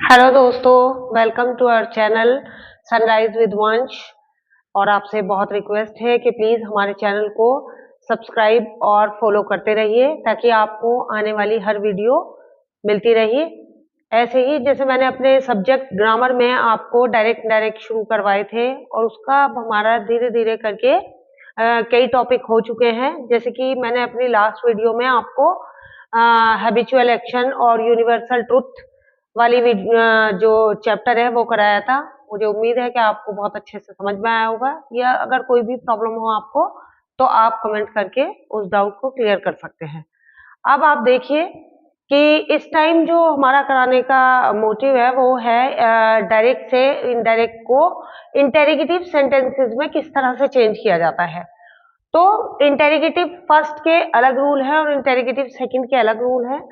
Hello दोस्तों, welcome to our channel sunrise with Vansh. और आपसे बहुत रिक्वेस्ट है कि प्लीज़ हमारे चैनल को सब्सक्राइब और फॉलो करते रहिए ताकि आपको आने वाली हर वीडियो मिलती रही। ऐसे ही जैसे मैंने अपने सब्जेक्ट ग्रामर में आपको डायरेक्ट शुरू करवाए थे और उसका अब हमारा धीरे धीरे करके कई टॉपिक हो चुके हैं। जैसे कि मैंने अपनी लास्ट वीडियो में आपको हैबिचुअल एक्शन और यूनिवर्सल ट्रुथ वाली जो चैप्टर है वो कराया था। मुझे उम्मीद है कि आपको बहुत अच्छे से समझ में आया होगा, या अगर कोई भी प्रॉब्लम हो आपको तो आप कमेंट करके उस डाउट को क्लियर कर सकते हैं। अब आप देखिए कि इस टाइम जो हमारा कराने का मोटिव है वो है डायरेक्ट से इनडायरेक्ट को इंटेरोगेटिव सेंटेंसेस में किस तरह से चेंज किया जाता है। तो इंटेरोगेटिव फर्स्ट के अलग रूल है और इंटेरोगेटिव सेकंड के अलग रूल है।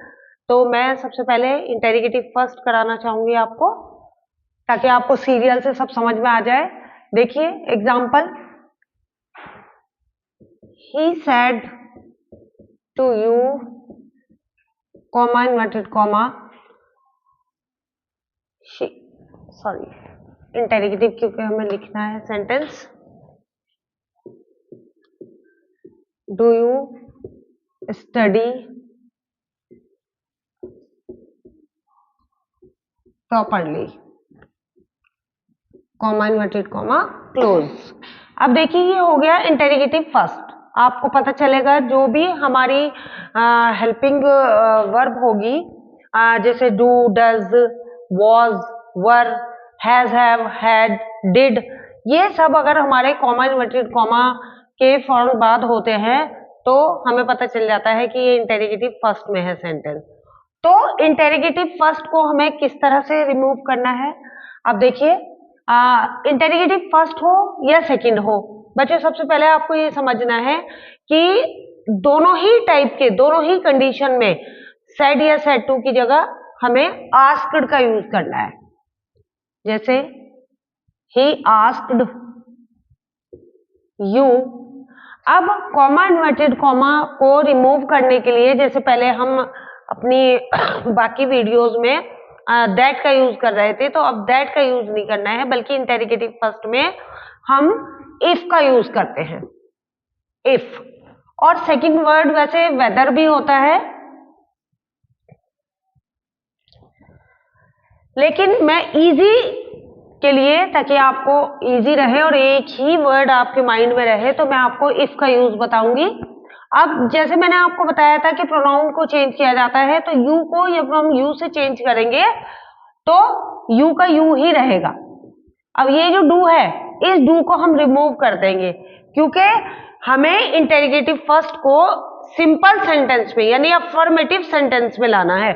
तो मैं सबसे पहले इंटेरोगेटिव फर्स्ट कराना चाहूंगी आपको, ताकि आपको सीरियल से सब समझ में आ जाए। देखिए example, he said to you comma inverted comma, sorry interrogative क्योंकि हमें लिखना है sentence. Do you study properly, comma inverted comma close. अब देखिए ये हो गया इंटेरोगेटिव फर्स्ट। आपको पता चलेगा जो भी हमारी हेल्पिंग वर्ब होगी, जैसे do, does, was, were, has, have, had, did, ये सब अगर हमारे कॉमा इन्वर्टेड कॉमा के फौरन बाद होते हैं तो हमें पता चल जाता है कि ये इंटेरोगेटिव फर्स्ट में है सेंटेंस। तो इंटेरोगेटिव फर्स्ट को हमें किस तरह से रिमूव करना है। अब देखिए इंटेरोगेटिव फर्स्ट हो या सेकंड हो, बच्चों सबसे पहले आपको ये समझना है कि दोनों ही टाइप के, दोनों ही कंडीशन में सेड या सेड टू की जगह हमें आस्क्ड का यूज करना है। जैसे ही आस्क्ड यू। अब कॉमा इन्वर्टेड कॉमा को रिमूव करने के लिए, जैसे पहले हम अपनी बाकी वीडियोस में दैट का यूज कर रहे थे, तो अब दैट का यूज नहीं करना है, बल्कि इंटेरोगेटिव फर्स्ट में हम इफ का यूज करते हैं, इफ। और सेकंड वर्ड वैसे वेदर भी होता है, लेकिन मैं इजी के लिए, ताकि आपको इजी रहे और एक ही वर्ड आपके माइंड में रहे, तो मैं आपको इफ का यूज बताऊंगी। अब जैसे मैंने आपको बताया था कि प्रोनाउन को चेंज किया जाता है, तो यू को जब हम यू से चेंज करेंगे तो यू का यू ही रहेगा। अब ये जो डू है, इस डू को हम रिमूव कर देंगे, क्योंकि हमें इंटेरोगेटिव फर्स्ट को सिंपल सेंटेंस में यानी अफर्मेटिव सेंटेंस में लाना है।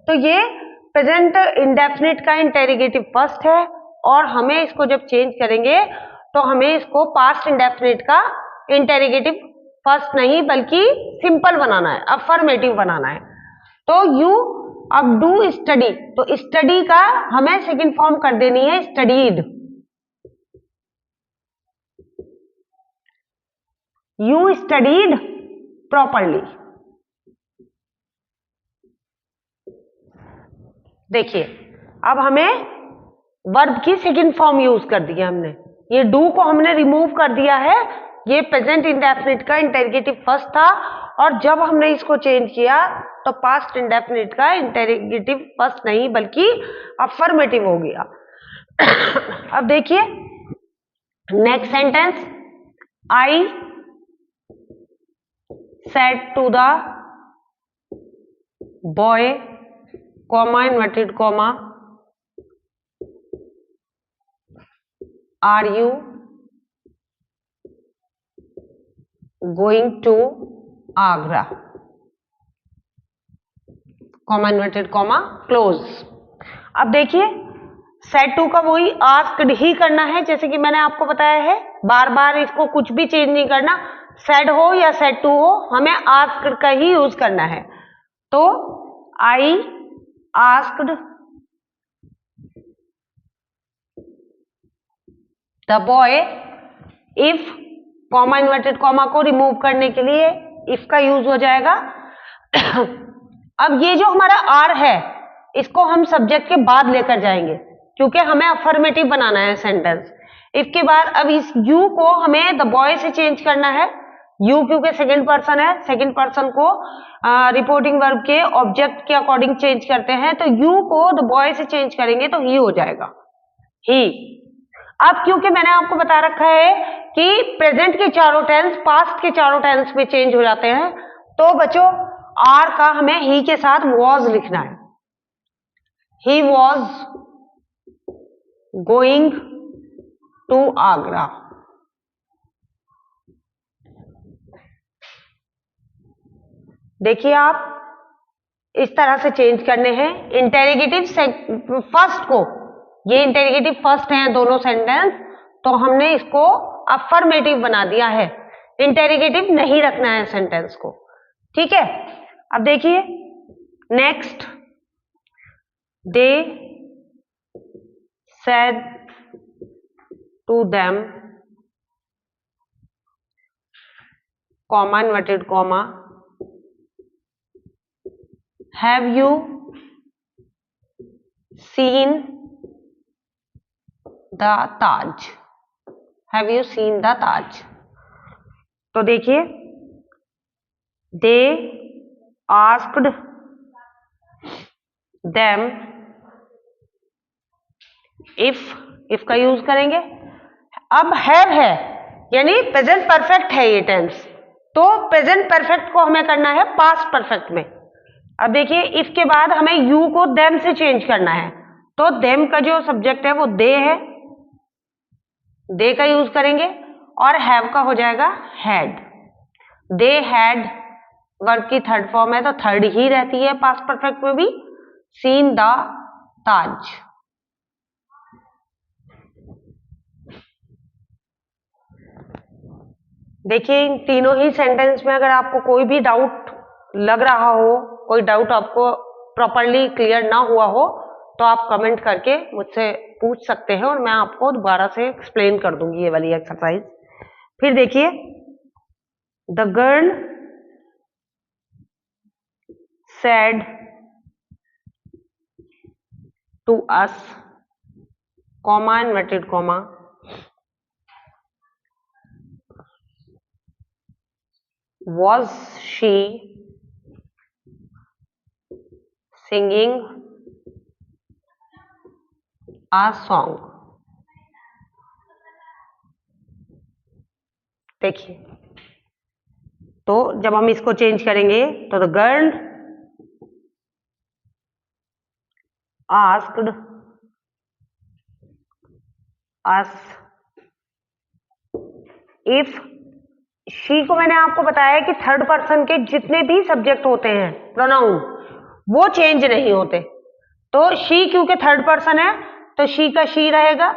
तो ये प्रेजेंट इंडेफिनिट का इंटेरोगेटिव फर्स्ट है, और हमें इसको जब चेंज करेंगे तो हमें इसको पास्ट इंडेफिनिट का इंटेरोगेटिव फर्स्ट नहीं बल्कि सिंपल बनाना है, अफर्मेटिव बनाना है। तो यू अब डू स्टडी, तो स्टडी का हमें सेकंड फॉर्म कर देनी है स्टडीड। You studied properly. देखिए अब हमें वर्ब की सेकंड फॉर्म यूज कर दिया हमने, ये डू को हमने रिमूव कर दिया है, ये प्रेजेंट इंडेफिनिट का इंटेरोगेटिव फर्स्ट था, और जब हमने इसको चेंज किया तो पास्ट इंडेफिनिट का इंटेरोगेटिव फर्स्ट नहीं बल्कि अफर्मेटिव हो गया। अब देखिए next sentence, I said to the boy, comma inverted comma, are you going to Agra, comma inverted comma close. अब देखिए सेड टू का वही आस्क्ड ही करना है, जैसे कि मैंने आपको बताया है, बार बार इसको कुछ भी चेंज नहीं करना, सेड हो या सेड टू हो, हमें आस्क्ड का ही यूज करना है। तो I asked the boy if, comma inverted comma को रिमूव करने के लिए इफ का यूज हो जाएगा। अब ये जो हमारा आर है, इसको हम सब्जेक्ट के बाद लेकर जाएंगे क्योंकि हमें अफर्मेटिव बनाना है सेंटेंस। इसके बाद अब इस यू को हमें द बॉय से चेंज करना है। यू क्योंकि सेकंड पर्सन है, सेकंड पर्सन को रिपोर्टिंग वर्ब के ऑब्जेक्ट के अकॉर्डिंग चेंज करते हैं, तो यू को द बॉय से चेंज करेंगे तो ही हो जाएगा, ही। अब क्योंकि मैंने आपको बता रखा है कि प्रेजेंट के चारों टेंस पास्ट के चारों टेंस में चेंज हो जाते हैं, तो बच्चों आर का हमें ही के साथ वॉज लिखना है। He was going to Agra. देखिए आप इस तरह से चेंज करने हैं। इंटेरोगेटिव फर्स्ट को, ये इंटेरोगेटिव फर्स्ट है दोनों सेंटेंस, तो हमने इसको अफर्मेटिव बना दिया है, इंटेरोगेटिव नहीं रखना है सेंटेंस को, ठीक है। अब देखिए next, they said to them, comma inverted comma, have you seen the Taj, have you seen the Taj. तो देखिए दे आस्क्ड देम, इफ का यूज करेंगे। अब हैव है यानी प्रेजेंट परफेक्ट है ये टेंस, तो प्रेजेंट परफेक्ट को हमें करना है पास्ट परफेक्ट में। अब देखिए इफ के बाद हमें यू को देम से चेंज करना है, तो देम का जो सब्जेक्ट है वो दे है, दे का यूज करेंगे, और हैव का हो जाएगा हैड। दे हैड वर्ब की थर्ड फॉर्म है तो थर्ड ही रहती है पास्ट परफेक्ट में भी। सीन द ताज, देखिए इन तीनों ही सेंटेंस में अगर आपको कोई भी डाउट लग रहा हो, कोई डाउट आपको प्रॉपरली क्लियर ना हुआ हो, तो आप कमेंट करके मुझसे पूछ सकते हैं और मैं आपको दोबारा से एक्सप्लेन कर दूंगी ये वाली एक्सरसाइज। फिर देखिए the girl said to us, comma inverted comma, was she singing a song। देखिए तो जब हम इसको चेंज करेंगे तो the girl asked us, if she को मैंने आपको बताया कि थर्ड पर्सन के जितने भी सब्जेक्ट होते हैं प्रोनाउन वो चेंज नहीं होते, तो शी क्योंकि थर्ड पर्सन है तो शी का शी रहेगा।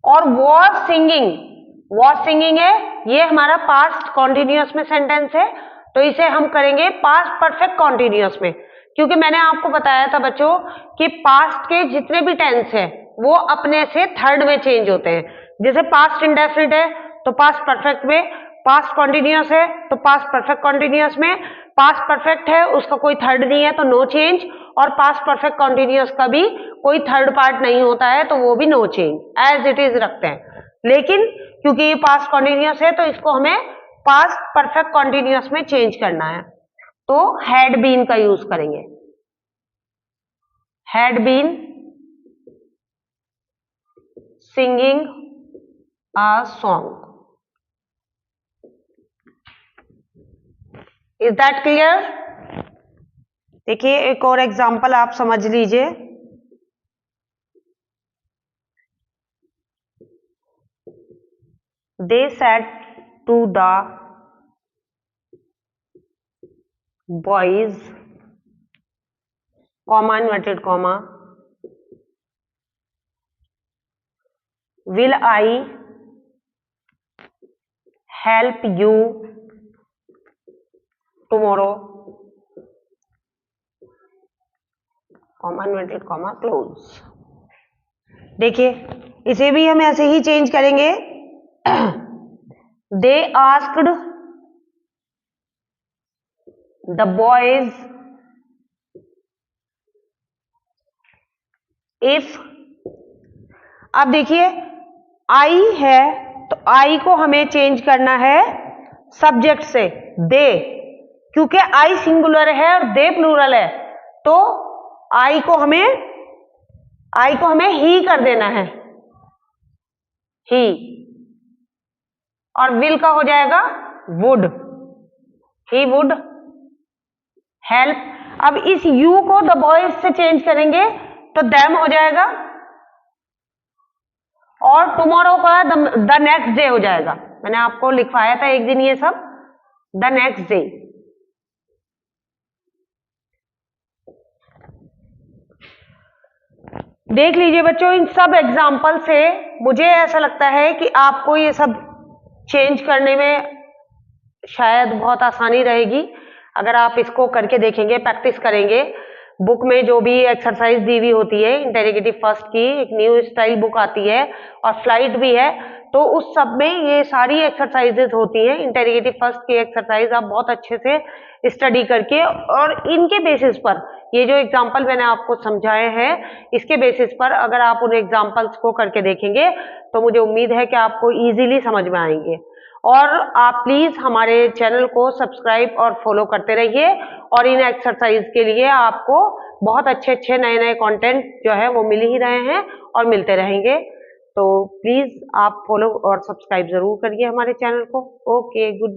और वॉज सिंगिंग है, ये हमारा पास्ट कॉन्टिन्यूअस में सेंटेंस है, तो इसे हम करेंगे पास्ट परफेक्ट कॉन्टिन्यूअस में, क्योंकि मैंने आपको बताया था बच्चों कि पास्ट के जितने भी टेंस है वो अपने से थर्ड में चेंज होते हैं। जैसे पास्ट इंडेफिनिट है तो पास्ट परफेक्ट में, पास्ट कॉन्टिन्यूअस है तो पास्ट परफेक्ट कॉन्टिन्यूअस में, पास्ट परफेक्ट है उसका कोई थर्ड नहीं है तो नो चेंज, और पास्ट परफेक्ट कॉन्टिन्यूअस का भी कोई थर्ड पार्ट नहीं होता है तो वो भी no change, as it is रखते हैं। लेकिन क्योंकि ये पास्ट कॉन्टिन्यूअस है तो इसको हमें पास्ट परफेक्ट कॉन्टिन्यूअस में चेंज करना है, तो हैड बीन का यूज करेंगे। Had been singing a song. Is that clear? देखिए एक और एग्जांपल आप समझ लीजिए। They said to the boys, comma inverted comma, will I help you tomorrow, comma inverted comma close. देखिए इसे भी हम ऐसे ही चेंज करेंगे। They asked the boys if, अब देखिए आई है तो आई को हमें चेंज करना है सब्जेक्ट से दे, क्योंकि आई सिंगुलर है और दे प्लूरल है, तो आई को हमें ही कर देना है, ही, और विल का हो जाएगा वुड, ही वुड हेल्प। अब इस यू को द बॉयज से चेंज करेंगे तो देम हो जाएगा, और टुमारो का द नेक्स्ट डे हो जाएगा। मैंने आपको लिखवाया था एक दिन ये सब, द नेक्स्ट डे। देख लीजिए बच्चों, इन सब एग्जाम्पल से मुझे ऐसा लगता है कि आपको ये सब चेंज करने में शायद बहुत आसानी रहेगी अगर आप इसको करके देखेंगे, प्रैक्टिस करेंगे। बुक में जो भी एक्सरसाइज दी हुई होती है इंटेरोगेटिव फर्स्ट की, एक न्यू स्टाइल बुक आती है और फ्लाइट भी है, तो उस सब में ये सारी एक्सरसाइजेज होती हैं। इंटेरोगेटिव फर्स्ट की एक्सरसाइज आप बहुत अच्छे से स्टडी करके और इनके बेसिस पर, ये जो एग्जाम्पल मैंने आपको समझाए हैं इसके बेसिस पर अगर आप उन एग्जाम्पल्स को करके देखेंगे तो मुझे उम्मीद है कि आपको इजीली समझ में आएंगे। और आप प्लीज हमारे चैनल को सब्सक्राइब और फॉलो करते रहिए, और इन एक्सरसाइज के लिए आपको बहुत अच्छे अच्छे नए नए कंटेंट जो है वो मिल ही रहे हैं और मिलते रहेंगे। तो प्लीज आप फॉलो और सब्सक्राइब जरूर करिए हमारे चैनल को। Okay, good.